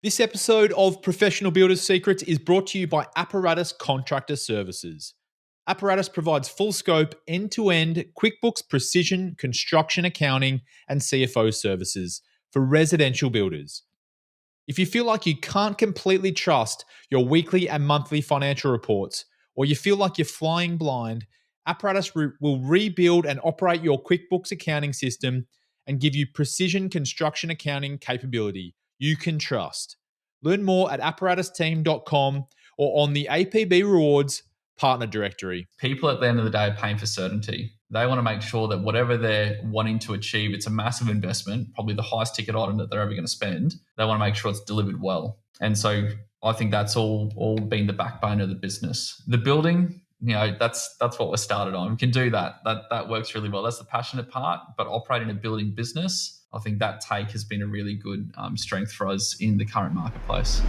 This episode of Professional Builders Secrets is brought to you by Apparatus Contractor Services. Apparatus provides full scope, end-to-end QuickBooks precision construction accounting and CFO services for residential builders. If you feel like you can't completely trust your weekly and monthly financial reports, or you feel like you're flying blind, Apparatus will rebuild and operate your QuickBooks accounting system and give you precision construction accounting capability you can trust. Learn more at apparatusteam.com or on the APB Rewards partner directory. People at the end of the day are paying for certainty. They want to make sure that whatever they're wanting to achieve, it's a massive investment, probably the highest ticket item that they're ever going to spend. They want to make sure it's delivered well. And so I think that's all been the backbone of the business. The building, that's what we're started on. We can do that. That works really well. That's the passionate part. But operating a building business, I think that take has been a really good strength for us in the current marketplace.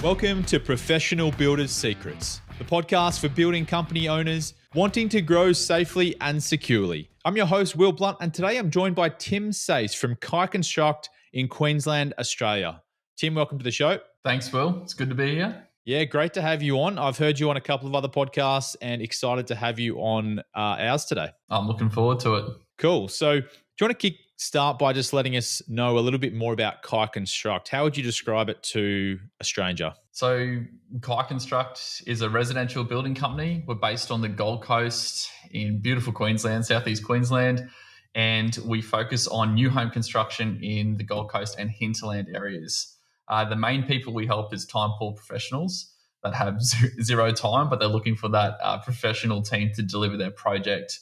Welcome to Professional Builders Secrets, the podcast for building company owners wanting to grow safely and securely. I'm your host, Will Blunt, and today I'm joined by Tim Sayce from Kai Konstruct in Queensland, Australia. Tim, welcome to the show. Thanks, Will. It's good to be here. Yeah, great to have you on. I've heard you on a couple of other podcasts and excited to have you on ours today. I'm looking forward to it. Cool. So do you want to start by just letting us know a little bit more about Kai Konstruct? How would you describe it to a stranger? So Kai Konstruct is a residential building company. We're based on the Gold Coast in beautiful Queensland, southeast Queensland, and we focus on new home construction in the Gold Coast and hinterland areas. The main people we help is time-poor professionals that have zero time, but they're looking for that professional team to deliver their project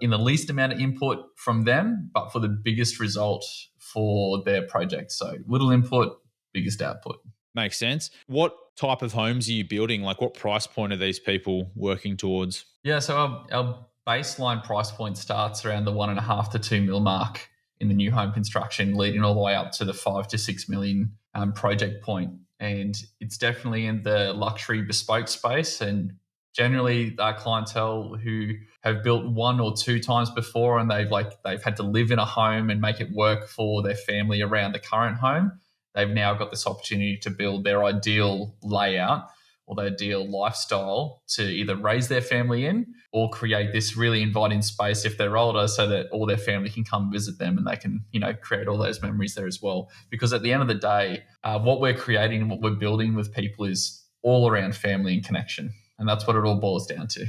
in the least amount of input from them, but for the biggest result for their project. So little input, biggest output. Makes sense. What type of homes are you building? Like what price point are these people working towards? Yeah, so our baseline price point starts around the 1.5 to 2 mil mark in the new home construction, leading all the way up to the 5 to 6 million project point. And it's definitely in the luxury bespoke space. And generally our clientele who have built one or two times before and they've had to live in a home and make it work for their family around the current home, they've now got this opportunity to build their ideal layout or their ideal lifestyle to either raise their family in or create this really inviting space if they're older so that all their family can come visit them and they can, create all those memories there as well. Because at the end of the day, what we're creating and what we're building with people is all around family and connection. And that's what it all boils down to.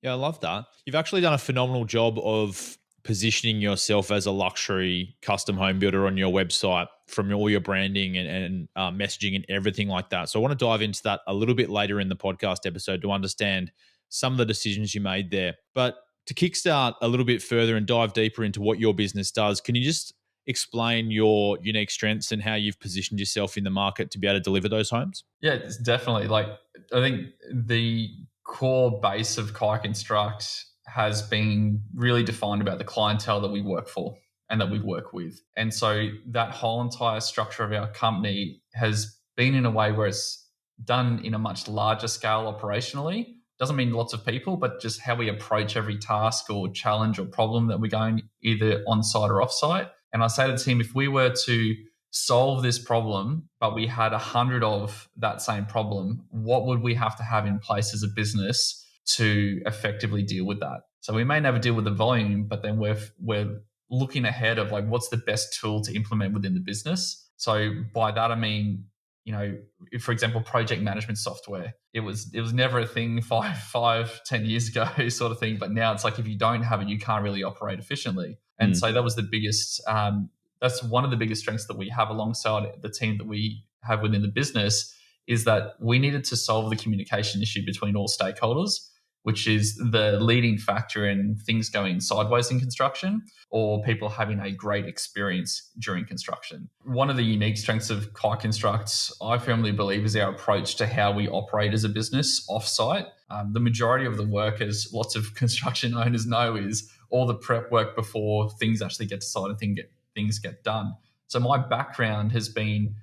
Yeah, I love that. You've actually done a phenomenal job of positioning yourself as a luxury custom home builder on your website from all your branding and messaging and everything like that. So I want to dive into that a little bit later in the podcast episode to understand some of the decisions you made there. But to kickstart a little bit further and dive deeper into what your business does, can you just explain your unique strengths and how you've positioned yourself in the market to be able to deliver those homes? Yeah, it's definitely. I think the core base of Kai Konstruct has been really defined about the clientele that we work for and that we work with. And so that whole entire structure of our company has been in a way where it's done in a much larger scale operationally. Doesn't mean lots of people, but just how we approach every task or challenge or problem that we're going either on-site or off-site. And I say to the team, if we were to solve this problem, but we had 100 of that same problem, what would we have to have in place as a business to effectively deal with that? So we may never deal with the volume, but then we're looking ahead of what's the best tool to implement within the business. So by that I mean, if, for example, project management software, it was never a thing 10 years ago sort of thing, but now it's if you don't have it, you can't really operate efficiently. And so that was the biggest. That's one of the biggest strengths that we have alongside the team that we have within the business is that we needed to solve the communication issue between all stakeholders, which is the leading factor in things going sideways in construction or people having a great experience during construction. One of the unique strengths of Kai Konstruct, I firmly believe, is our approach to how we operate as a business off-site. The majority of the work, as lots of construction owners know, is all the prep work before things actually get decided and things get done. So my background has been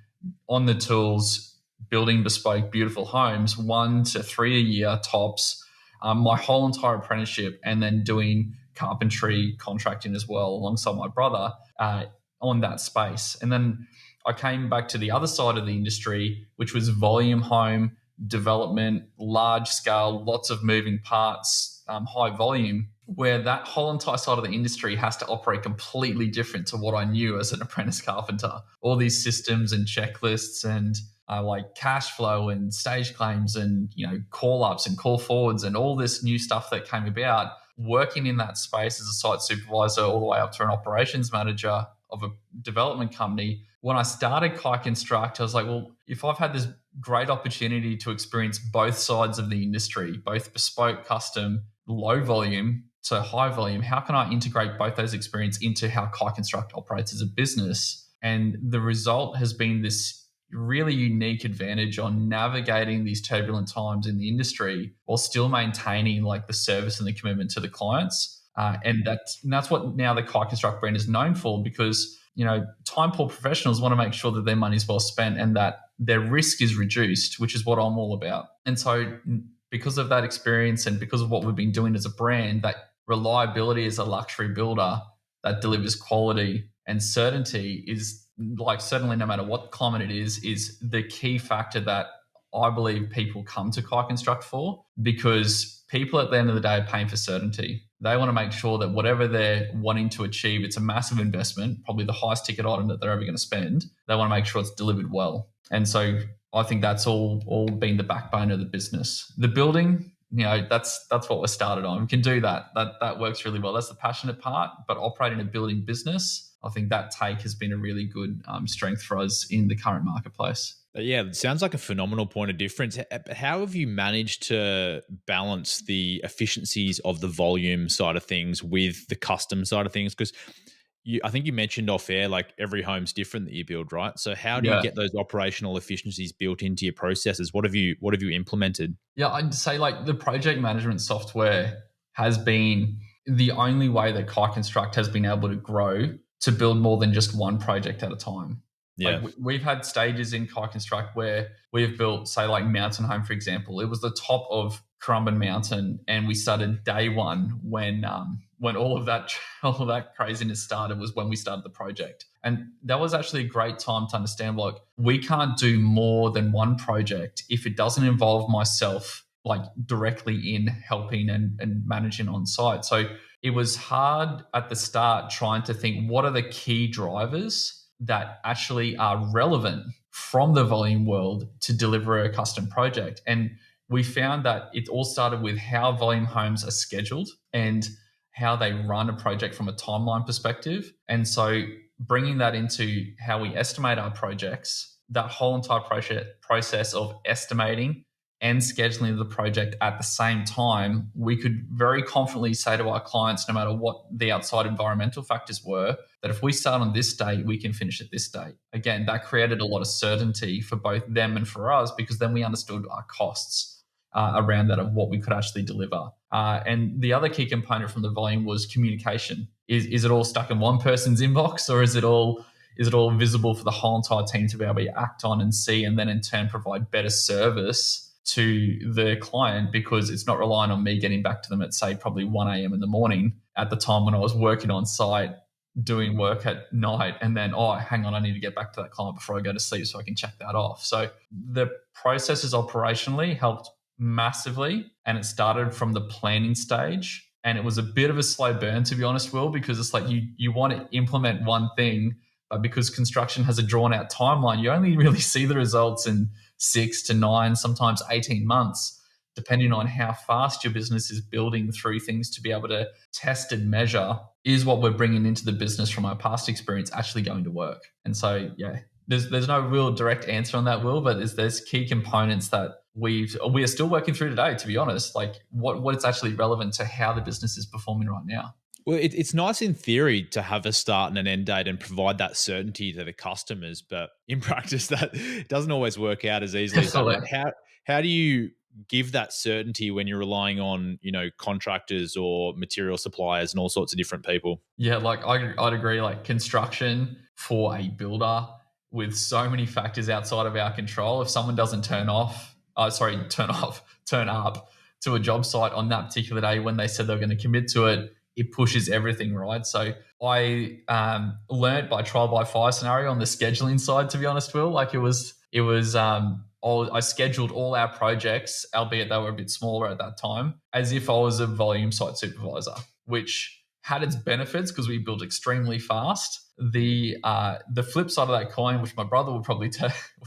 on the tools, building bespoke, beautiful homes, 1 to 3 a year tops, my whole entire apprenticeship, and then doing carpentry contracting as well, alongside my brother on that space. And then I came back to the other side of the industry, which was volume home development, large scale, lots of moving parts, high volume, where that whole entire side of the industry has to operate completely different to what I knew as an apprentice carpenter. All these systems and checklists and like cash flow and stage claims and, call ups and call forwards and all this new stuff that came about. Working in that space as a site supervisor all the way up to an operations manager of a development company, when I started Kai Konstruct, I was like, well, if I've had this great opportunity to experience both sides of the industry, both bespoke, custom, low volume to high volume, how can I integrate both those experiences into how Kai Konstruct operates as a business? And the result has been this really unique advantage on navigating these turbulent times in the industry while still maintaining like the service and the commitment to the clients. And that's what now the Kai Konstruct brand is known for, because time poor professionals want to make sure that their money is well spent and that their risk is reduced, which is what I'm all about. And so because of that experience and because of what we've been doing as a brand, that reliability as a luxury builder that delivers quality and certainty is, like, certainly no matter what climate it is the key factor that I believe people come to Kai Konstruct for, because people at the end of the day are paying for certainty. They want to make sure that whatever they're wanting to achieve, it's a massive investment, probably the highest ticket item that they're ever going to spend. They want to make sure it's delivered well. And so I think that's all been the backbone of the business. The building, that's what we're started on. We can do that. That works really well. That's the passionate part. But operating a building business, I think that take has been a really good strength for us in the current marketplace. Yeah, it sounds like a phenomenal point of difference. How have you managed to balance the efficiencies of the volume side of things with the custom side of things? Because I think you mentioned off air, like every home's different that you build, right? So how do you get those operational efficiencies built into your processes? What have you implemented? Yeah, I'd say like the project management software has been the only way that Kai Konstruct has been able to grow to build more than just one project at a time. Yeah. Like we've had stages in Kai Konstruct where we've built, say, like Mountain Home, for example. It was the top of Currumbin Mountain, and we started day one when all of that craziness started, was when we started the project. And that was actually a great time to understand, like, we can't do more than one project if it doesn't involve myself, like, directly in helping and managing on site. So it was hard at the start trying to think, what are the key drivers that actually are relevant from the volume world to deliver a custom project? And we found that it all started with how volume homes are scheduled and how they run a project from a timeline perspective. And so bringing that into how we estimate our projects, that whole entire process of estimating and scheduling the project at the same time, we could very confidently say to our clients, no matter what the outside environmental factors were, that if we start on this date, we can finish at this date. Again, that created a lot of certainty for both them and for us, because then we understood our costs around that, of what we could actually deliver. And the other key component from the volume was communication. Is it all stuck in one person's inbox, or is it all visible for the whole entire team to be able to act on and see, and then in turn provide better service to the client, because it's not relying on me getting back to them at, say, probably 1 a.m. in the morning at the time when I was working on site doing work at night, and then, oh, hang on, I need to get back to that client before I go to sleep so I can check that off. So the processes operationally helped massively, and it started from the planning stage. And it was a bit of a slow burn, to be honest, Will, because it's like you want to implement one thing, but because construction has a drawn out timeline, you only really see the results in 6 to 9, sometimes 18 months, depending on how fast your business is building through things to be able to test and measure, is what we're bringing into the business from our past experience actually going to work. And so, yeah, there's no real direct answer on that, Will, but there's key components that we are still working through today, to be honest, like what is actually relevant to how the business is performing right now. Well, it's nice in theory to have a start and an end date and provide that certainty to the customers, but in practice that doesn't always work out as easily as that. Like how do you give that certainty when you're relying on, contractors or material suppliers and all sorts of different people? Yeah, like I'd agree, like construction for a builder with so many factors outside of our control, if someone doesn't turn up to a job site on that particular day when they said they're going to commit to it, it pushes everything, right? So I learned by trial by fire scenario on the scheduling side, to be honest, Will. Like I scheduled all our projects, albeit they were a bit smaller at that time, as if I was a volume site supervisor, which had its benefits because we built extremely fast. The flip side of that coin, which my brother will probably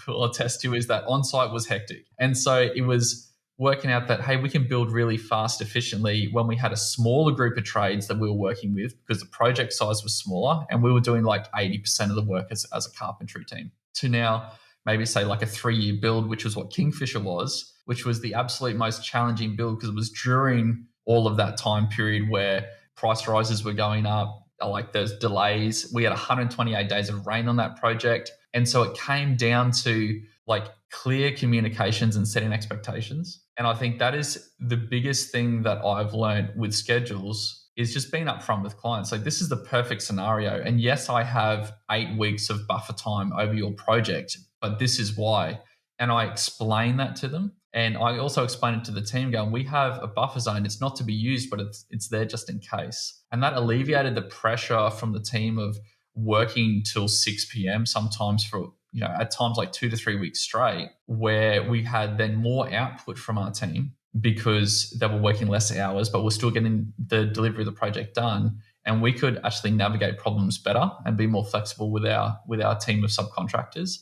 will attest to, is that on-site was hectic. And so it was working out that, hey, we can build really fast, efficiently when we had a smaller group of trades that we were working with because the project size was smaller and we were doing like 80% of the work as a carpentry team, to now maybe say like a 3-year build, which was what Kingfisher was, which was the absolute most challenging build because it was during all of that time period where price rises were going up, like there's delays. We had 128 days of rain on that project. And so it came down to like clear communications and setting expectations. And I think that is the biggest thing that I've learned with schedules is just being upfront with clients. Like, this is the perfect scenario. And yes, I have 8 weeks of buffer time over your project, but this is why. And I explain that to them. And I also explain it to the team going, we have a buffer zone. It's not to be used, but it's there just in case. And that alleviated the pressure from the team of working till 6 p.m. sometimes for, at times like 2 to 3 weeks straight, where we had then more output from our team because they were working less hours, but we're still getting the delivery of the project done. And we could actually navigate problems better and be more flexible with our team of subcontractors.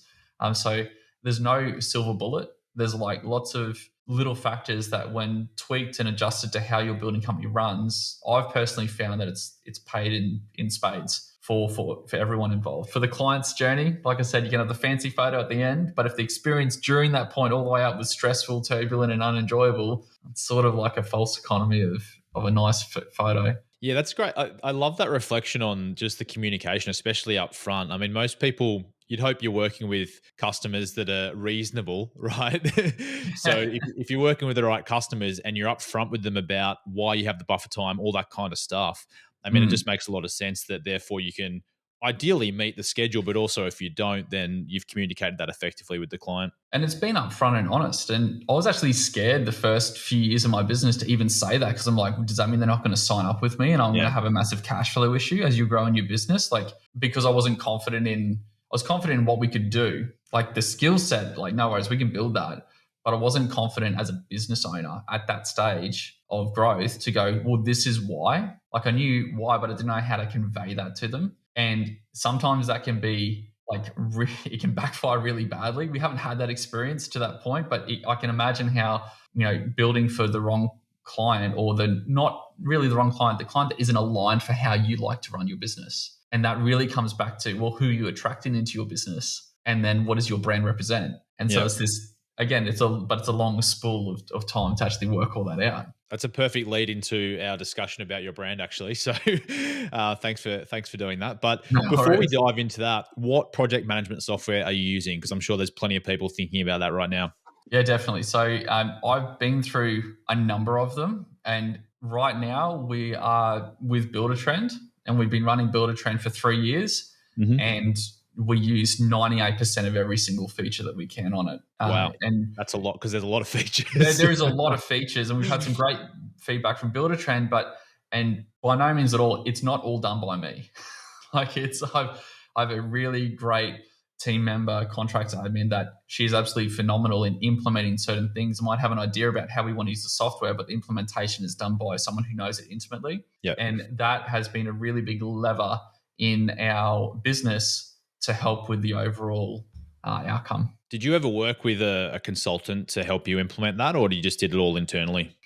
So there's no silver bullet. There's like lots of little factors that when tweaked and adjusted to how your building company runs, I've personally found that it's paid in spades for everyone involved. For the client's journey, like I said, you can have the fancy photo at the end, but if the experience during that point all the way up was stressful, turbulent, and unenjoyable, it's sort of like a false economy of a nice photo. Yeah, that's great. I love that reflection on just the communication, especially up front. I mean, most people, you'd hope you're working with customers that are reasonable, right? So if you're working with the right customers and you're upfront with them about why you have the buffer time, all that kind of stuff, I mean, it just makes a lot of sense that therefore you can ideally meet the schedule, but also if you don't, then you've communicated that effectively with the client. And it's been upfront and honest. And I was actually scared the first few years of my business to even say that, because I'm like, does that mean they're not going to sign up with me and I'm going to have a massive cash flow issue as you grow in your business? Like, because I was confident in what we could do, like the skill set, like no worries, we can build that. But I wasn't confident as a business owner at that stage of growth to go, well, this is why. Like, I knew why, but I didn't know how to convey that to them. And sometimes that can be like, it can backfire really badly. We haven't had that experience to that point, but I can imagine how, building for the wrong client, or not really the wrong client, the client that isn't aligned for how you like to run your business. And that really comes back to, well, who are you attracting into your business? And then what does your brand represent? And so it's this, again, it's a long spool of time to actually work all that out. That's a perfect lead into our discussion about your brand, actually. So thanks for doing that. But before we dive into that, what project management software are you using? Because I'm sure there's plenty of people thinking about that right now. Yeah, definitely. So I've been through a number of them. And right now we are with Buildertrend, and we've been running Buildertrend for 3 years. Mm-hmm. And we use 98% of every single feature that we can on it. Wow. And that's a lot, because there's a lot of features. There is a lot of features, and we've had some great feedback from Buildertrend, and by no means at all, it's not all done by me. Like I have a really great team member, contractor admin, that she's absolutely phenomenal in implementing certain things. I might have an idea about how we want to use the software, but the implementation is done by someone who knows it intimately. Yep. And that has been a really big lever in our business to help with the overall outcome. Did you ever work with a consultant to help you implement that, or you just did it all internally?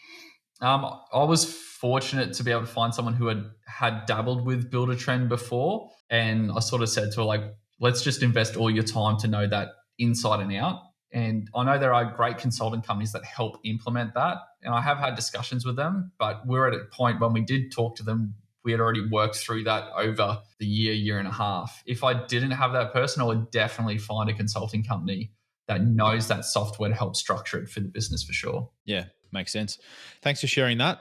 I was fortunate to be able to find someone who had dabbled with Buildertrend before, and I sort of said to her, like, let's just invest all your time to know that inside and out. And I know there are great consulting companies that help implement that, and I have had discussions with them, but we're at a point when we did talk to them, we had already worked through that over the year and a half. If I didn't have that person, I would definitely find a consulting company that knows that software to help structure it for the business, for sure. Yeah, makes sense. Thanks for sharing that.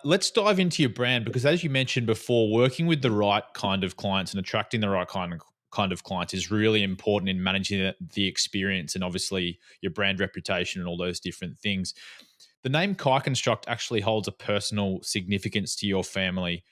Let's dive into your brand, because as you mentioned before, working with the right kind of clients and attracting the right kind of clients is really important in managing the experience, and obviously your brand reputation and all those different things. The name Kai Konstruct actually holds a personal significance to your family.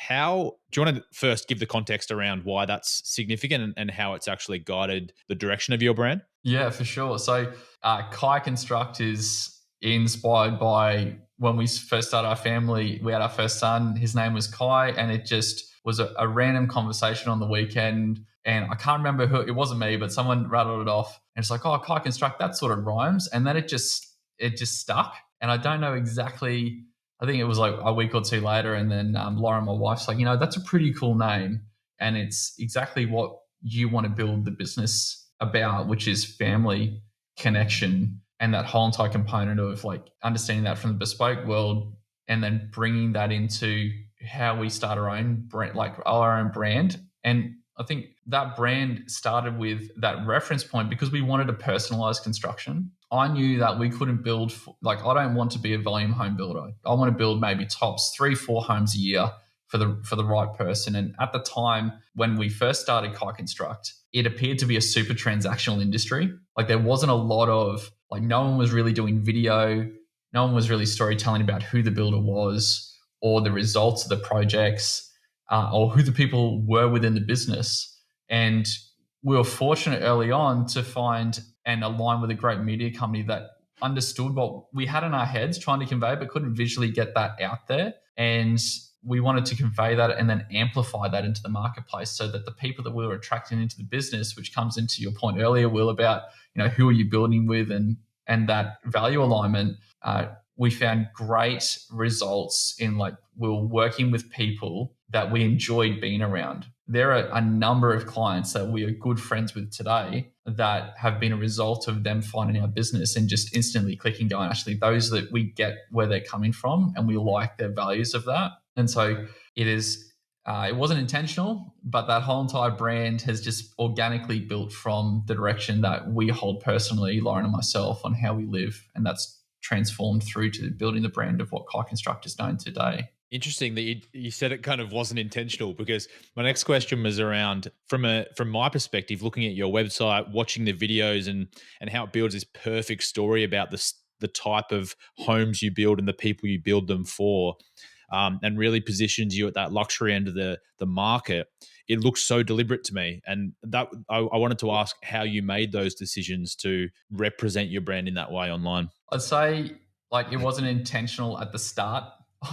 How do you want to first give the context around why that's significant and how it's actually guided the direction of your brand? Yeah, for sure. So Kai Construct is inspired by when we first started our family. We had our first son. His name was Kai, and it just was a random conversation on the weekend. And I can't remember who it wasn't me, but someone rattled it off. And it's like, oh, Kai Construct, that sort of rhymes. And then it just stuck. And I don't know exactly. I think it was like a week or two later, and then Lauren, my wife's like, that's a pretty cool name, and it's exactly what you want to build the business about, which is family connection and that whole entire component of like understanding that from the bespoke world and then bringing that into how we start our own brand, like our own brand. And I think that brand started with that reference point because we wanted a personalized construction. I knew that we couldn't build, like, I don't want to be a volume home builder. I want to build maybe tops 3-4 homes a year for the right person. And at the time when we first started Kai Construct, it appeared to be a super transactional industry. Like there wasn't a lot of, like, no one was really doing video. No one was really storytelling about who the builder was or the results of the projects or who the people were within the business. And we were fortunate early on to find and align with a great media company that understood what we had in our heads trying to convey, but couldn't visually get that out there. And we wanted to convey that and then amplify that into the marketplace so that the people that we were attracting into the business, which comes into your point earlier, Will, about, who are you building with and that value alignment, we found great results in, like, we were working with people that we enjoyed being around. There are a number of clients that we are good friends with today that have been a result of them finding our business and just instantly clicking, going, actually, those that we get where they're coming from and we like their values of that. And so it wasn't intentional, but that whole entire brand has just organically built from the direction that we hold personally, Lauren and myself, on how we live. And that's transformed through to building the brand of what Kai Construct is known today. Interesting that you said it kind of wasn't intentional, because my next question was around from my perspective, looking at your website, watching the videos and how it builds this perfect story about the type of homes you build and the people you build them for. And really positions you at that luxury end of the market. It looks so deliberate to me. And that I wanted to ask how you made those decisions to represent your brand in that way online. I'd say, like, it wasn't intentional at the start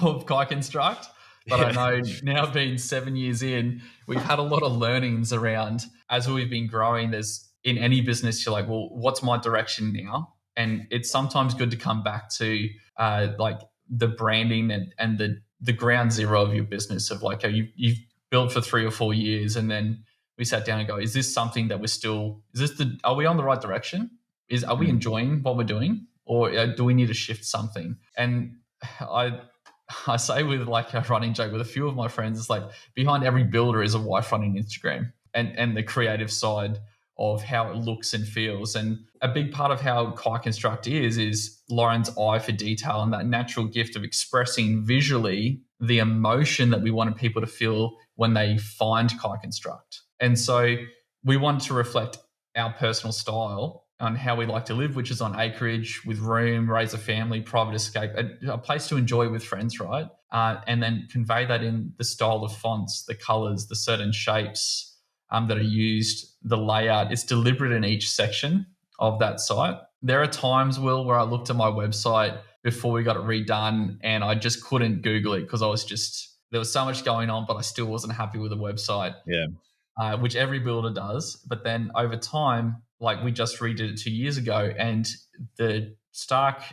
of Kai Construct, but I know now, being 7 years in, we've had a lot of learnings around as we've been growing. There's, in any business, you're like, well, what's my direction now? And it's sometimes good to come back to like the branding and the ground zero of your business, of like, you've built for 3 or 4 years, and then we sat down and go, is this something that are we on the right direction? Are we enjoying what we're doing, or do we need to shift something? And I say, with like a running joke with a few of my friends, it's like, behind every builder is a wife running Instagram and the creative side of how it looks and feels. And a big part of how Kai Construct is Lauren's eye for detail and that natural gift of expressing visually the emotion that we wanted people to feel when they find Kai Construct. And so we wanted to reflect our personal style on how we like to live, which is on acreage, with room, raise a family, private escape, a place to enjoy with friends, right? And then convey that in the style of fonts, the colors, the certain shapes that are used, the layout. It's deliberate in each section of that site. There are times, Will, where I looked at my website before we got it redone and I just couldn't Google it because there was so much going on, but I still wasn't happy with the website. Yeah. Which every builder does. But then over time, like, we just redid it 2 years ago, and the stark,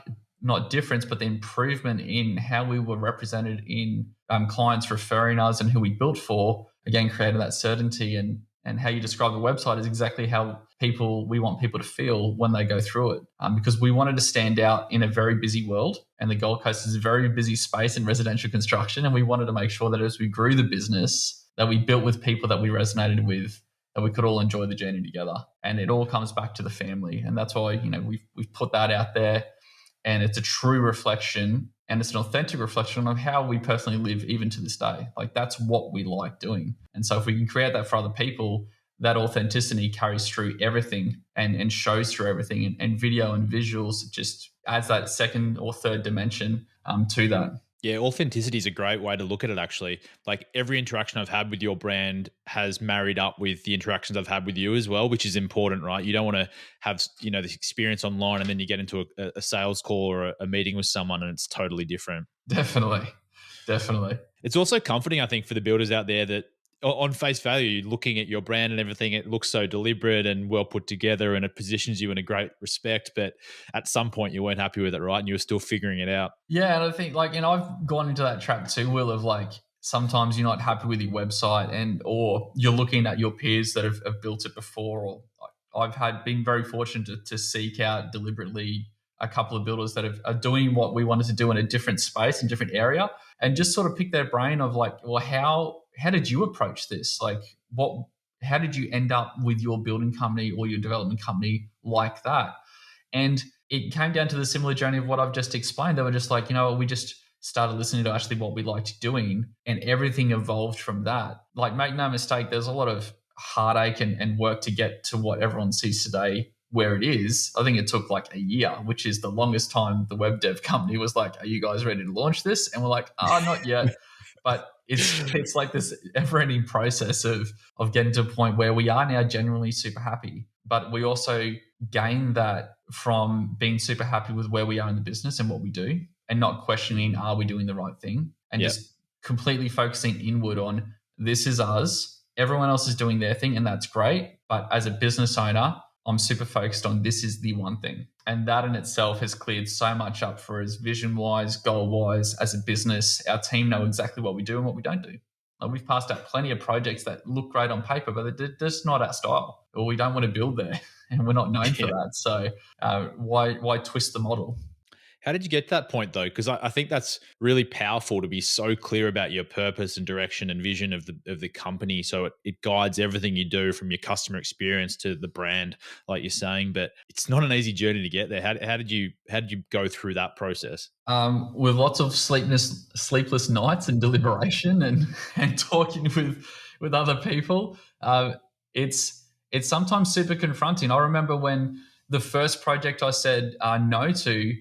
not difference, but the improvement in how we were represented in clients referring us and who we built for, again, created that certainty. And how you describe the website is exactly how we want people to feel when they go through it. Because we wanted to stand out in a very busy world, and the Gold Coast is a very busy space in residential construction. And we wanted to make sure that as we grew the business, that we built with people that we resonated with, that we could all enjoy the journey together. And it all comes back to the family. And that's why, we've put that out there, and it's a true reflection, and it's an authentic reflection of how we personally live even to this day. Like, that's what we like doing. And so if we can create that for other people, that authenticity carries through everything and shows through everything. And video and visuals just adds that second or third dimension to that. Yeah, authenticity is a great way to look at it, actually. Like every interaction I've had with your brand has married up with the interactions I've had with you as well, which is important, right? You don't want to have, this experience online and then you get into a sales call or a meeting with someone and it's totally different. Definitely. Definitely. It's also comforting, I think, for the builders out there that on face value, looking at your brand and everything, it looks so deliberate and well put together and it positions you in a great respect. But at some point you weren't happy with it, right? And you were still figuring it out. Yeah, and I think I've gone into that trap too, Will, of like sometimes you're not happy with your website or you're looking at your peers that have built it before, or I've been very fortunate to seek out deliberately a couple of builders that are doing what we wanted to do in a different space, in a different area, and just sort of pick their brain of like, well, how did you approach this? Like how did you end up with your building company or your development company like that? And it came down to the similar journey of what I've just explained. They were just like, we just started listening to actually what we liked doing, and everything evolved from that. Like, make no mistake, there's a lot of heartache and work to get to what everyone sees today where it is. I think it took like a year, which is the longest time the web dev company was like, are you guys ready to launch this? And we're like, not yet. But it's like this ever-ending process of getting to a point where we are now genuinely super happy. But we also gain that from being super happy with where we are in the business and what we do, and not questioning, are we doing the right thing? And just completely focusing inward on, this is us. Everyone else is doing their thing, and that's great. But as a business owner, I'm super focused on, this is the one thing. And that in itself has cleared so much up for us vision-wise, goal-wise, as a business. Our team know exactly what we do and what we don't do. Like, we've passed out plenty of projects that look great on paper, but they're just not our style, or we don't want to build there, and we're not known for that. So why twist the model? How did you get to that point, though? Because I think that's really powerful to be so clear about your purpose and direction and vision of the company. So it guides everything you do, from your customer experience to the brand, like you're saying. But it's not an easy journey to get there. How did you go through that process? With lots of sleepless nights and deliberation and talking with other people. It's sometimes super confronting. I remember when the first project I said no to,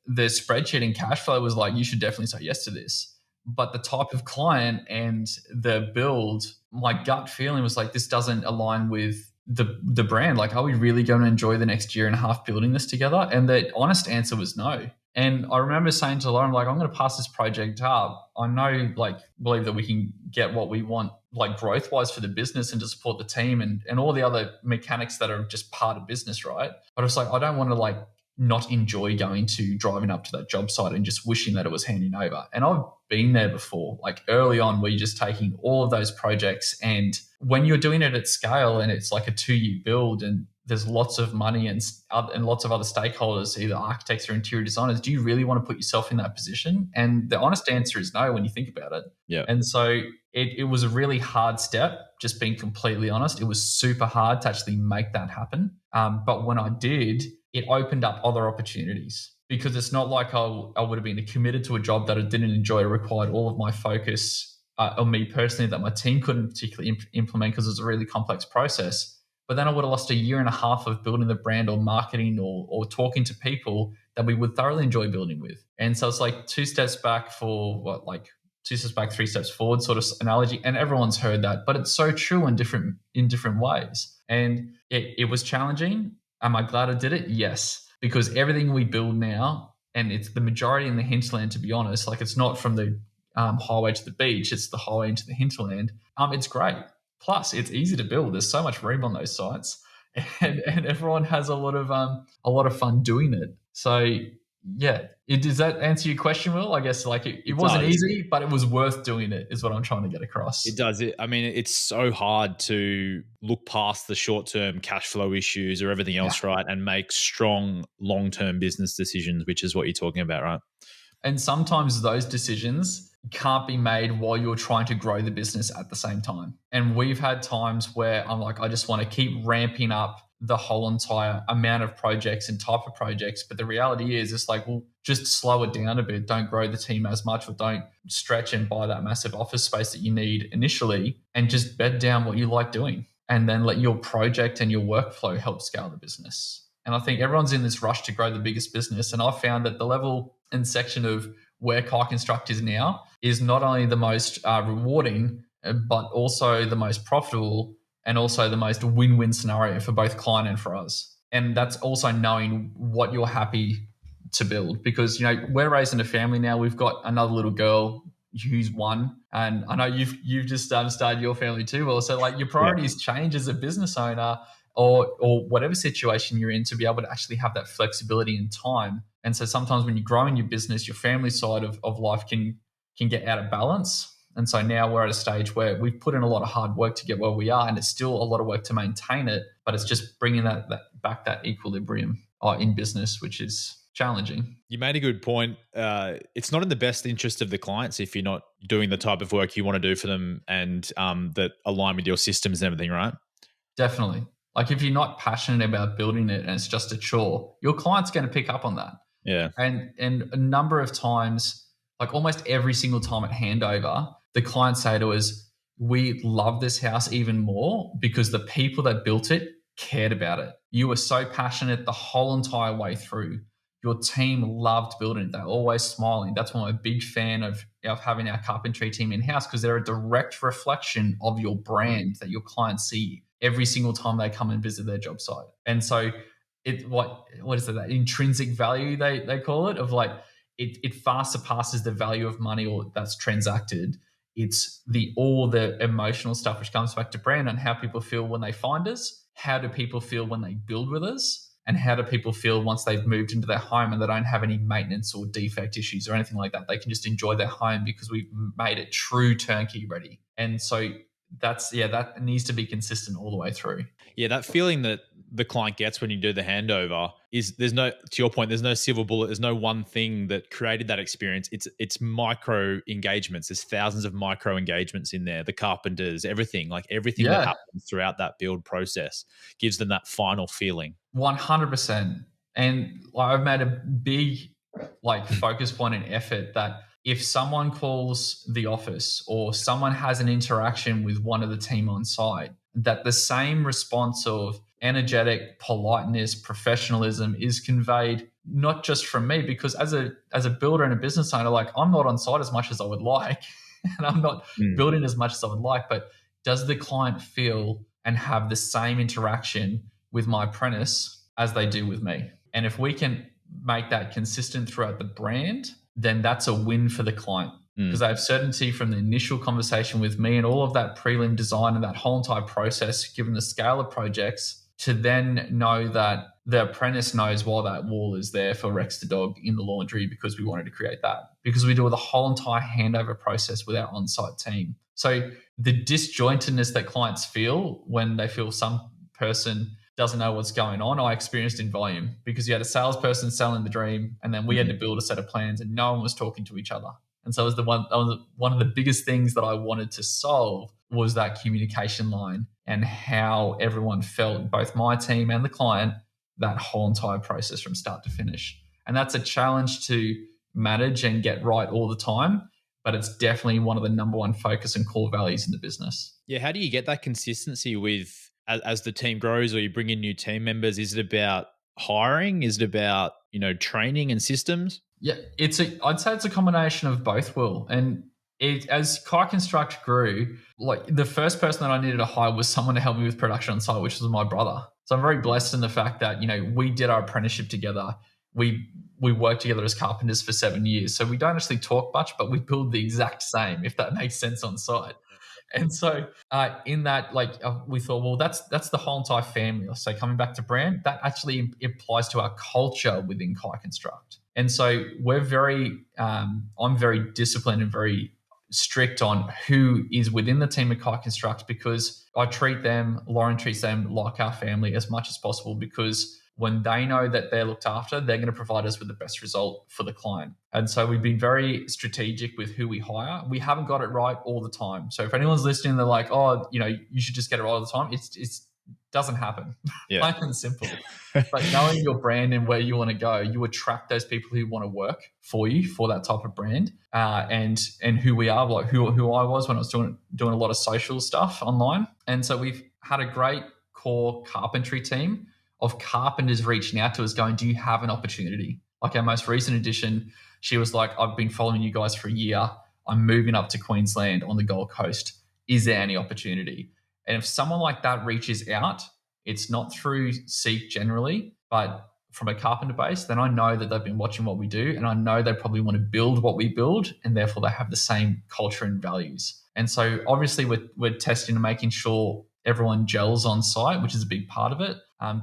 the spreadsheet and cash flow was like, you should definitely say yes to this. But the type of client and the build, my gut feeling was like, this doesn't align with the brand. Like, are we really going to enjoy the next year and a half building this together? And the honest answer was no. And I remember saying to Lauren, like, I'm going to pass this project up. I know, believe that we can get what we want, growth-wise for the business and to support the team and all the other mechanics that are just part of business, right? But it's like, I don't want to not enjoy driving up to that job site and just wishing that it was handing over. And I've been there before, early on, where you're just taking all of those projects, and when you're doing it at scale and it's like a 2-year build and there's lots of money and lots of other stakeholders, either architects or interior designers, do you really want to put yourself in that position? And the honest answer is no when you think about it. Yeah. And so it was a really hard step, just being completely honest. It was super hard to actually make that happen. But when I did, it opened up other opportunities, because it's not like I would have been committed to a job that I didn't enjoy. It required all of my focus on me personally, that my team couldn't particularly implement because it was a really complex process. But then I would have lost a year and a half of building the brand or marketing or talking to people that we would thoroughly enjoy building with. And so it's like 2 steps back for 2 steps back, 3 steps forward sort of analogy. And everyone's heard that, but it's so true in different ways. And it was challenging. Am I glad I did it? Yes, because everything we build now, and it's the majority in the hinterland, to be honest, it's not from the highway to the beach, it's the highway into the hinterland. It's great. Plus, it's easy to build. There's so much room on those sites, and everyone has a lot of fun doing it. So yeah, does that answer your question, Will? I guess it wasn't easy, but it was worth doing it, is what I'm trying to get across. It does. It's so hard to look past the short-term cash flow issues or everything else, right, and make strong long-term business decisions, which is what you're talking about, right? And sometimes those decisions can't be made while you're trying to grow the business at the same time. And we've had times where I'm like, I just want to keep ramping up the whole entire amount of projects and type of projects. But the reality is, it's like, well, just slow it down a bit. Don't grow the team as much, or don't stretch and buy that massive office space that you need initially, and just bed down what you like doing. And then let your project and your workflow help scale the business. And I think everyone's in this rush to grow the biggest business. And I found that the level and section of where Kai Konstruct is now is not only the most rewarding, but also the most profitable and also the most win-win scenario for both client and for us. And that's also knowing what you're happy to build, because we're raising a family now. We've got another little girl who's 1, and I know you've just started your family too. Well, so like your priorities change as a business owner or whatever situation you're in, to be able to actually have that flexibility in time. And so sometimes when you're growing your business, your family side of life can get out of balance. And so now we're at a stage where we've put in a lot of hard work to get where we are, and it's still a lot of work to maintain it, but it's just bringing that equilibrium in business, which is challenging. You made a good point. It's not in the best interest of the clients if you're not doing the type of work you want to do for them and that align with your systems and everything, right? Definitely. Like if you're not passionate about building it and it's just a chore, your client's going to pick up on that. Yeah. And a number of times, like almost every single time at handover, the client say to us, we love this house even more because the people that built it cared about it. You were so passionate the whole entire way through. Your team loved building it. They're always smiling. That's why I'm a big fan of having our carpentry team in-house, because they're a direct reflection of your brand that your clients see every single time they come and visit their job site. And so what is it, that intrinsic value they call it, of like it far surpasses the value of money or that's transacted. It's all the emotional stuff which comes back to brand and how people feel when they find us. How do people feel when they build with us? And how do people feel once they've moved into their home and they don't have any maintenance or defect issues or anything like that? They can just enjoy their home because we've made it true turnkey ready. And so that needs to be consistent all the way through. Yeah, that feeling that the client gets when you do the handover is, to your point, there's no silver bullet. There's no one thing that created that experience. It's micro engagements. There's thousands of micro engagements in there. The carpenters, everything that happens throughout that build process gives them that final feeling. 100%. And I've made a big focus point and effort that if someone calls the office or someone has an interaction with one of the team on site, that the same response of energetic politeness, professionalism is conveyed not just from me, because as a builder and a business owner, I'm not on site as much as I would like, and I'm not building as much as I would like, but does the client feel and have the same interaction with my apprentice as they do with me? And if we can make that consistent throughout the brand, then that's a win for the client, because they have certainty from the initial conversation with me and all of that prelim design and that whole entire process, given the scale of projects, to then know that the apprentice knows why that wall is there for Rex the dog in the laundry, because we wanted to create that, because we do the whole entire handover process with our on-site team. So the disjointedness that clients feel when they feel some person doesn't know what's going on, I experienced in volume, because you had a salesperson selling the dream, and then we had to build a set of plans and no one was talking to each other. And so it was one of the biggest things that I wanted to solve was that communication line and how everyone felt, both my team and the client, that whole entire process from start to finish. And that's a challenge to manage and get right all the time, but it's definitely one of the number one focus and core values in the business. Yeah. How do you get that consistency as the team grows or you bring in new team members? Is it about hiring? Is it about, training and systems? Yeah, I'd say it's a combination of both, Will. And as Kai Konstruct grew, the first person that I needed to hire was someone to help me with production on site, which was my brother. So I'm very blessed in the fact that, we did our apprenticeship together. We worked together as carpenters for 7 years. So we don't actually talk much, but we build the exact same, if that makes sense, on site. And so in that, we thought, well, that's the whole entire family. So coming back to brand, that actually applies to our culture within Kai Konstruct. And so I'm very disciplined and very strict on who is within the team at Kai Konstruct, because I treat them, Lauren treats them like our family as much as possible, because when they know that they're looked after, they're going to provide us with the best result for the client. And so we've been very strategic with who we hire. We haven't got it right all the time. So if anyone's listening, they're like, oh, you should just get it right all the time. It doesn't happen. Yeah. Plain and simple. But knowing your brand and where you want to go, you attract those people who want to work for you for that type of brand. And who we are, who I was when I was doing a lot of social stuff online. And so we've had a great core carpentry team of carpenters reaching out to us going, do you have an opportunity? Like our most recent addition, She was like, I've been following you guys for a year. I'm moving up to Queensland on the Gold Coast. Is there any opportunity? And if someone like that reaches out, it's not through Seek generally, but from a carpenter base, then I know that they've been watching what we do, and I know they probably want to build what we build, and therefore they have the same culture and values. And so obviously we're testing and making sure everyone gels on site, which is a big part of it.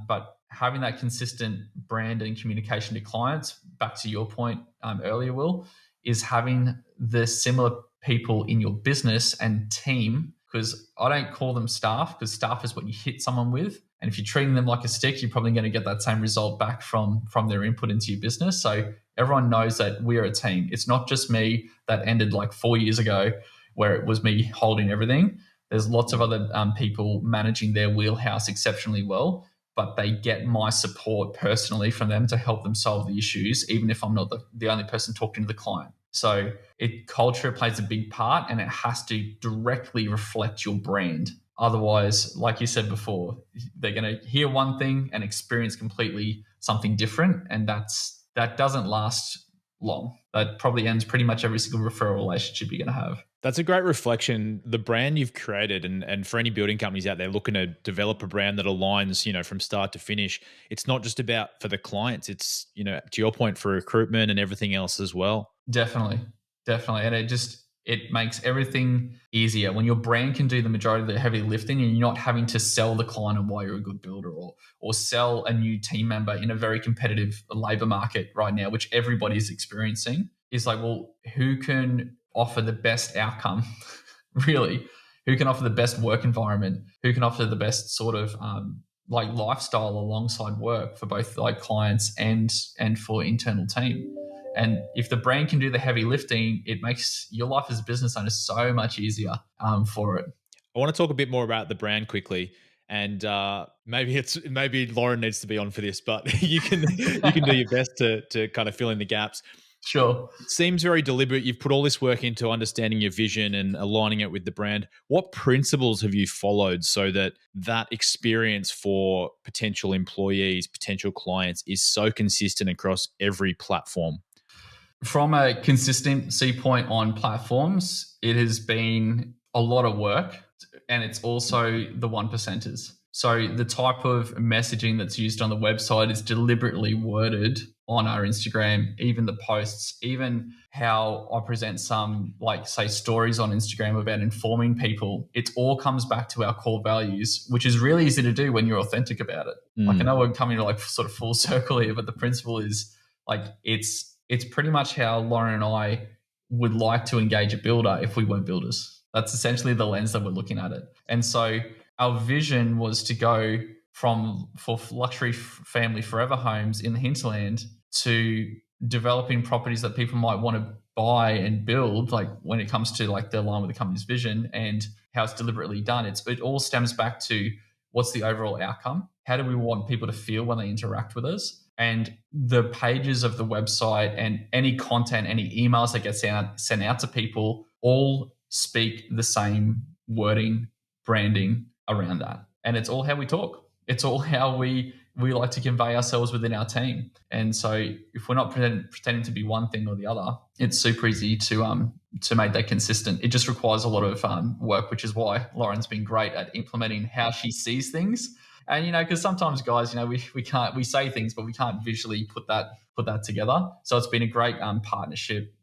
But having that consistent brand and communication to clients, back to your point earlier, Will, is having the similar people in your business and team, because I don't call them staff, because staff is what you hit someone with. And if you're treating them like a stick, you're probably going to get that same result back from their input into your business. So everyone knows that we're a team. It's not just me that ended like 4 years ago where it was me holding everything. There's lots of other people managing their wheelhouse exceptionally well, but they get my support personally from them to help them solve the issues, even if I'm not the only person talking to the client. So culture plays a big part, and it has to directly reflect your brand. Otherwise, like you said before, they're going to hear one thing and experience completely something different, and that doesn't last long. That probably ends pretty much every single referral relationship you're going to have. That's a great reflection. The brand you've created, and for any building companies out there looking to develop a brand that aligns, from start to finish, it's not just about for the clients. It's, to your point, for recruitment and everything else as well. Definitely. And it makes everything easier when your brand can do the majority of the heavy lifting, and you're not having to sell the client on why you're a good builder, or sell a new team member in a very competitive labor market right now, which everybody's experiencing. Is like, well, who can offer the best outcome? Really, who can offer the best work environment? Who can offer the best sort of lifestyle alongside work for both like clients and for internal team? And if the brand can do the heavy lifting, it makes your life as a business owner so much easier for it. I want to talk a bit more about the brand quickly, and maybe Lauren needs to be on for this, but you can do your best to kind of fill in the gaps. Sure. It seems very deliberate. You've put all this work into understanding your vision and aligning it with the brand. What principles have you followed so that experience for potential employees, potential clients is so consistent across every platform? From a consistency point on platforms, it has been a lot of work, and it's also the one percenters. So the type of messaging that's used on the website is deliberately worded on our Instagram, even the posts, even how I present some, like, say, stories on Instagram about informing people. It all comes back to our core values, which is really easy to do when you're authentic about it. Like, I know we're coming to like sort of full circle here, but the principle is like, it's pretty much how Lauren and I would like to engage a builder if we weren't builders. That's essentially the lens that we're looking at it. And so our vision was to go for luxury family forever homes in the hinterland to developing properties that people might want to buy and build, like when it comes to like the line with the company's vision and how it's deliberately done. It all stems back to what's the overall outcome? How do we want people to feel when they interact with us? And the pages of the website and any content, any emails that get sent out to people all speak the same wording, branding around that. And it's all how we talk. It's all how we like to convey ourselves within our team. And so if we're not pretending to be one thing or the other, it's super easy to make that consistent. It just requires a lot of work, which is why Lauren's been great at implementing how she sees things. And, because sometimes guys, we say things, but we can't visually put that together. So it's been a great partnership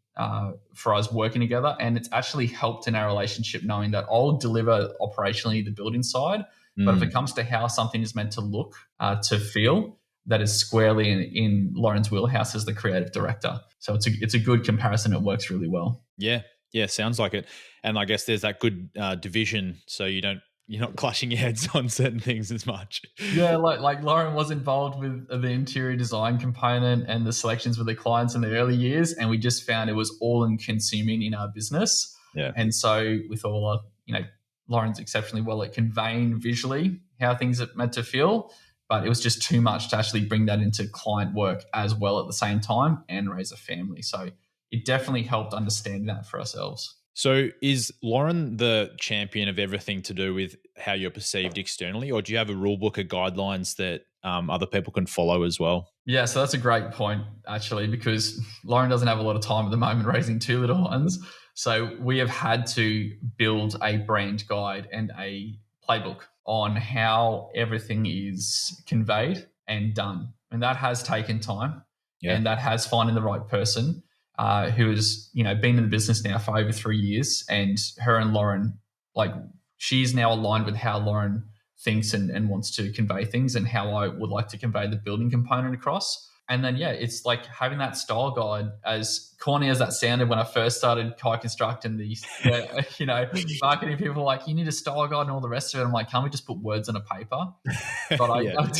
for us working together. And it's actually helped in our relationship knowing that I'll deliver operationally the building side. But if it comes to how something is meant to look, to feel, that is squarely in Lauren's wheelhouse as the creative director. So it's a good comparison. It works really well. Yeah, sounds like it. And I guess there's that good division, so you're not clashing your heads on certain things as much. Yeah, like Lauren was involved with the interior design component and the selections with the clients in the early years, and we just found it was all-consuming in our business. Yeah. And so with all our, Lauren's exceptionally well at conveying visually how things are meant to feel, but it was just too much to actually bring that into client work as well at the same time and raise a family. So it definitely helped understand that for ourselves. So is Lauren the champion of everything to do with how you're perceived externally, or do you have a rule book of guidelines that other people can follow as well. Yeah, so that's a great point, actually, because Lauren doesn't have a lot of time at the moment raising two little ones. So we have had to build a brand guide and a playbook on how everything is conveyed and done. And that has taken time, and that has finding the right person who has, been in the business now for over 3 years. And her and Lauren, like, she's now aligned with how Lauren thinks and wants to convey things and how I would like to convey the building component across. And then, it's like having that style guide, as corny as that sounded when I first started Kai Konstruct, and the marketing people were like, you need a style guide and all the rest of it. I'm like, can't we just put words on a paper? But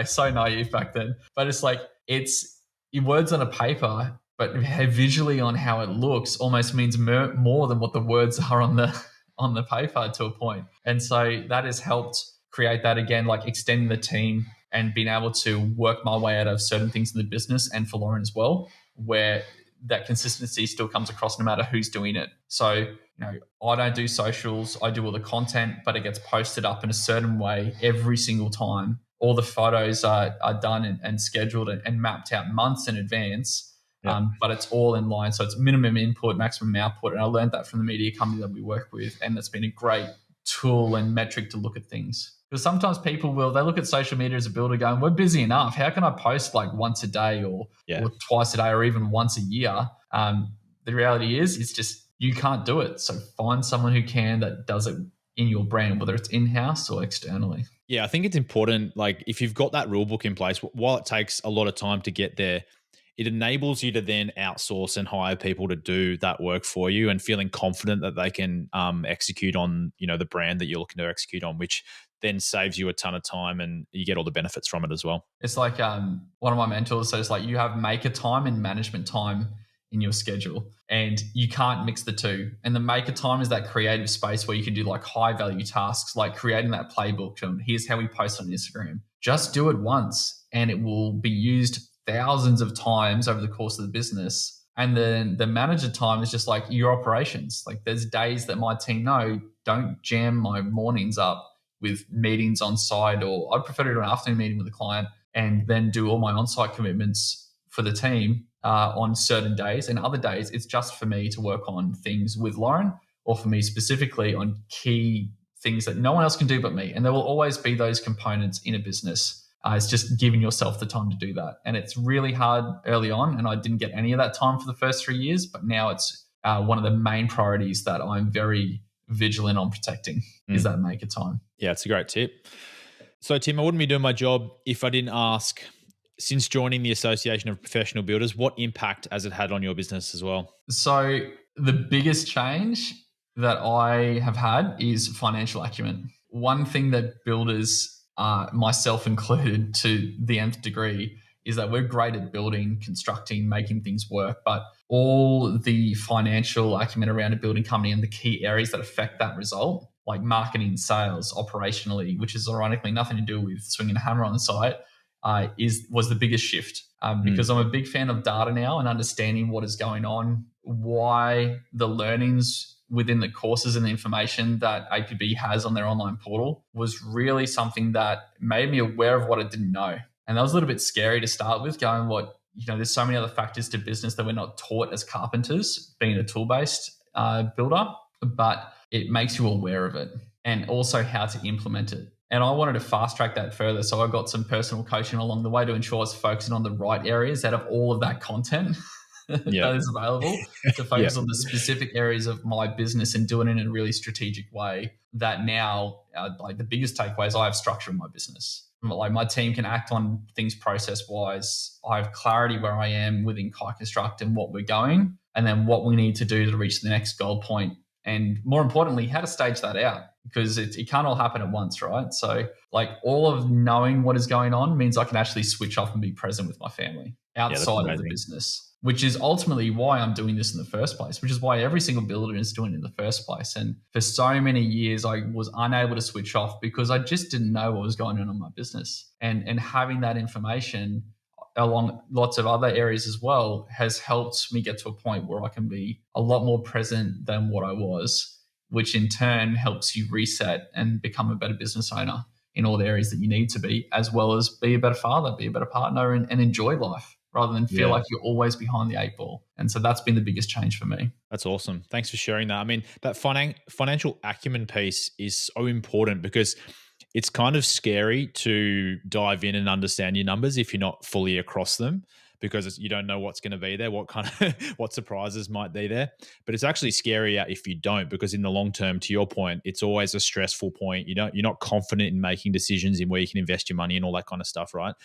so naive back then. But it's like, it's words on a paper, but visually on how it looks almost means more than what the words are on the paper to a point. And so that has helped create that, again, like extending the team and being able to work my way out of certain things in the business, and for Lauren as well, where that consistency still comes across no matter who's doing it. So, I don't do socials, I do all the content, but it gets posted up in a certain way every single time. All the photos are done and scheduled and mapped out months in advance. But it's all in line. So it's minimum input, maximum output. And I learned that from the media company that we work with. And that's been a great tool and metric to look at things. Because sometimes people they look at social media as a builder going, we're busy enough. How can I post like once a day or twice a day or even once a year? The reality is, it's just, you can't do it. So find someone who can, that does it in your brand, whether it's in-house or externally. Yeah, I think it's important. Like, if you've got that rule book in place, while it takes a lot of time to get there, it enables you to then outsource and hire people to do that work for you, and feeling confident that they can execute on, the brand that you're looking to execute on, which then saves you a ton of time and you get all the benefits from it as well. It's like one of my mentors says, like, you have maker time and management time in your schedule, and you can't mix the two. And the maker time is that creative space where you can do like high value tasks, like creating that playbook. And here's how we post on Instagram. Just do it once and it will be used thousands of times over the course of the business. And then the manager time is just like your operations. Like, there's days that my team know, don't jam my mornings up with meetings on site, or I'd prefer to do an afternoon meeting with a client and then do all my on-site commitments for the team on certain days. And other days, it's just for me to work on things with Lauren, or for me specifically on key things that no one else can do but me. And there will always be those components in a business. It's just giving yourself the time to do that. And it's really hard early on, and I didn't get any of that time for the first 3 years, but now it's one of the main priorities that I'm very vigilant on protecting is that maker time. Yeah, it's a great tip. So, Tim, I wouldn't be doing my job if I didn't ask, since joining the Association of Professional Builders, what impact has it had on your business as well? So the biggest change that I have had is financial acumen. One thing that builders, myself included to the nth degree, is that we're great at building, constructing, making things work, but all the financial acumen around a building company and the key areas that affect that result, like marketing, sales, operationally, which is ironically nothing to do with swinging a hammer on the site, was the biggest shift. Because I'm a big fan of data now and understanding what is going on, why the learnings within the courses and the information that APB has on their online portal was really something that made me aware of what I didn't know. And that was a little bit scary to start with, going, there's so many other factors to business that we're not taught as carpenters, being a tool-based builder, but it makes you aware of it and also how to implement it. And I wanted to fast track that further. So I got some personal coaching along the way to ensure I was focusing on the right areas out of all of that content that is available, to focus on the specific areas of my business and do it in a really strategic way. That now, like, the biggest takeaway is I have structure in my business. Like, my team can act on things process-wise. I have clarity where I am within Kai Konstruct and what we're going, and then what we need to do to reach the next goal point. And more importantly, how to stage that out, because it can't all happen at once, right? So, like, all of knowing what is going on means I can actually switch off and be present with my family outside of the business, which is ultimately why I'm doing this in the first place, which is why every single builder is doing it in the first place. And for so many years, I was unable to switch off because I just didn't know what was going on in my business. And having that information along lots of other areas as well has helped me get to a point where I can be a lot more present than what I was, which in turn helps you reset and become a better business owner in all the areas that you need to be, as well as be a better father, be a better partner, and enjoy life rather than feel like you're always behind the eight ball. And so that's been the biggest change for me. That's awesome. Thanks for sharing that. I mean, that financial acumen piece is so important because it's kind of scary to dive in and understand your numbers if you're not fully across them, because you don't know what's going to be there, what kind of what surprises might be there. But it's actually scarier if you don't, because in the long term, to your point, it's always a stressful point. You're not confident in making decisions in where you can invest your money and all that kind of stuff, right?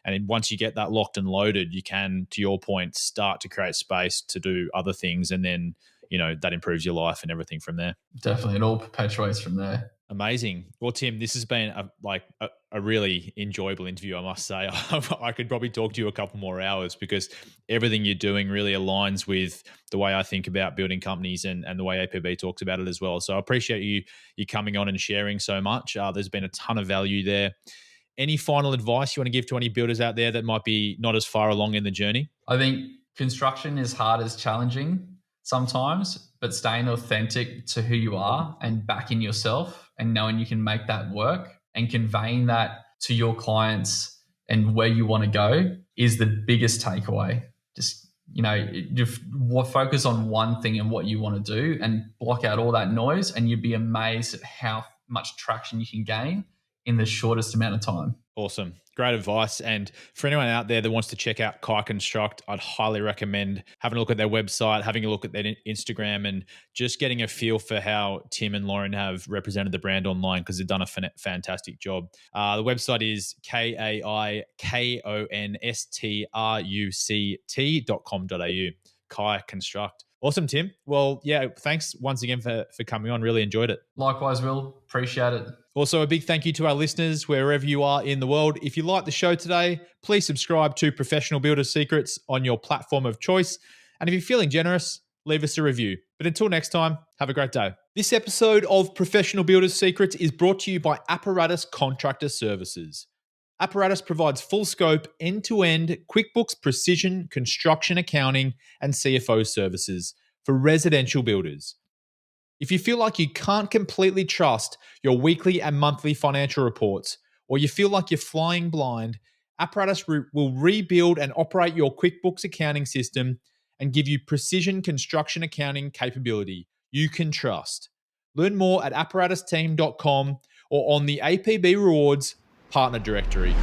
And then once you get that locked and loaded, you can, to your point, start to create space to do other things, and then that improves your life and everything from there. Definitely, it all perpetuates from there. Amazing. Well, Tim, this has been a really enjoyable interview, I must say. I could probably talk to you a couple more hours because everything you're doing really aligns with the way I think about building companies and the way APB talks about it as well. So I appreciate you coming on and sharing so much. There's been a ton of value there. Any final advice you want to give to any builders out there that might be not as far along in the journey? I think construction is hard as challenging sometimes, but staying authentic to who you are and backing yourself and knowing you can make that work and conveying that to your clients and where you want to go is the biggest takeaway. Just, focus on one thing and what you want to do and block out all that noise, and you'd be amazed at how much traction you can gain in the shortest amount of time. Awesome. Great advice. And for anyone out there that wants to check out Kai Konstruct, I'd highly recommend having a look at their website, having a look at their Instagram, and just getting a feel for how Tim and Lauren have represented the brand online, because they've done a fantastic job. The website is kaikonstruct.com.au. Kai Konstruct. Awesome, Tim. Well, yeah, thanks once again for coming on. Really enjoyed it. Likewise, Will. Appreciate it. Also, a big thank you to our listeners wherever you are in the world. If you like the show today, please subscribe to Professional Builder Secrets on your platform of choice. And if you're feeling generous, leave us a review. But until next time, have a great day. This episode of Professional Builder Secrets is brought to you by Apparatus Contractor Services. Apparatus provides full scope, end-to-end QuickBooks Precision Construction Accounting and CFO services for residential builders. If you feel like you can't completely trust your weekly and monthly financial reports, or you feel like you're flying blind, Apparatus will rebuild and operate your QuickBooks accounting system and give you precision construction accounting capability you can trust. Learn more at apparatusteam.com or on the APB Rewards Partner Directory.